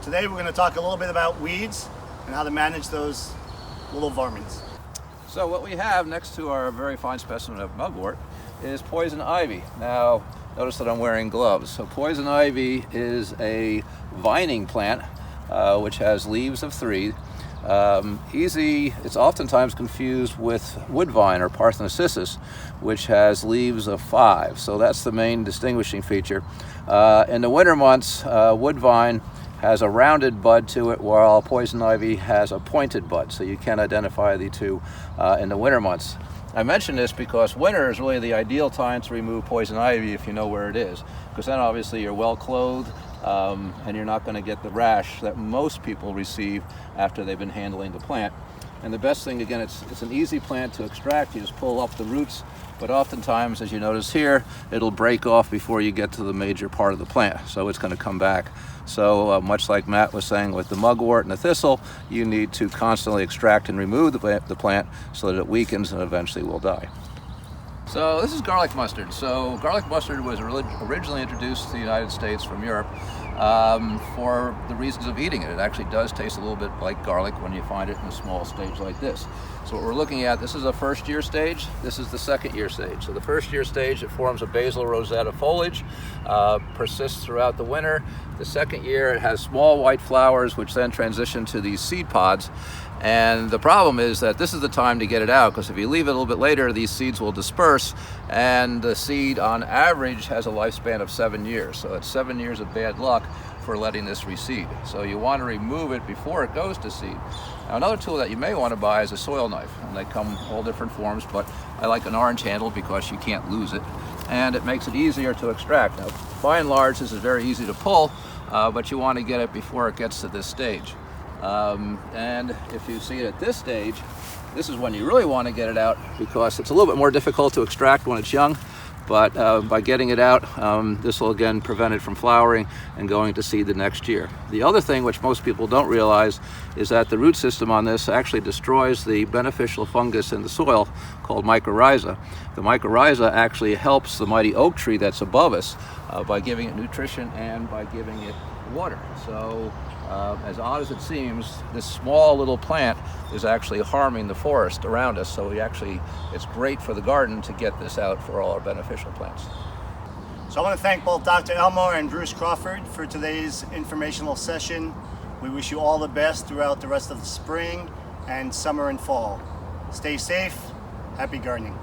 Today we're going to talk a little bit about weeds and how to manage those little varmints. So what we have next to our very fine specimen of mugwort is poison ivy. Now notice that I'm wearing gloves. So poison ivy is a vining plant which has leaves of 3. It's oftentimes confused with woodvine or Parthenocissus, which has leaves of 5. So that's the main distinguishing feature. In the winter months, woodvine has a rounded bud to it, while poison ivy has a pointed bud. So you can identify the two in the winter months. I mention this because winter is really the ideal time to remove poison ivy if you know where it is, because then obviously you're well clothed and you're not going to get the rash that most people receive after they've been handling the plant. And the best thing, again, it's an easy plant to extract. You just pull up the roots, but oftentimes, as you notice here, it'll break off before you get to the major part of the plant, so it's going to come back. So much like Matt was saying with the mugwort and the thistle, you need to constantly extract and remove the plant so that it weakens and eventually will die. So this is garlic mustard. So garlic mustard was originally introduced to the United States from Europe for the reasons of eating it. It actually does taste a little bit like garlic when you find it in a small stage like this. So what we're looking at, this is a first year stage, this is the second year stage. So the first year stage, it forms a basal rosette foliage, persists throughout the winter. The second year, it has small white flowers which then transition to these seed pods. And the problem is that this is the time to get it out, because if you leave it a little bit later, these seeds will disperse, and the seed on average has a lifespan of 7 years. So it's 7 years of bad luck for letting this reseed. So you want to remove it before it goes to seed. Now another tool that you may want to buy is a soil knife, and they come all different forms, but I like an orange handle because you can't lose it, and it makes it easier to extract. Now by and large, this is very easy to pull, but you want to get it before it gets to this stage. And if you see it at this stage, this is when you really want to get it out, because it's a little bit more difficult to extract when it's young, but by getting it out, this will again prevent it from flowering and going to seed the next year. The other thing which most people don't realize is that the root system on this actually destroys the beneficial fungus in the soil called mycorrhiza. The mycorrhiza actually helps the mighty oak tree that's above us by giving it nutrition and by giving it water. So as odd as it seems, this small little plant is actually harming the forest around us. So it's great for the garden to get this out for all our beneficial plants. So I want to thank both Dr. Elmore and Bruce Crawford for today's informational session. We wish you all the best throughout the rest of the spring and summer and fall. Stay safe. Happy gardening.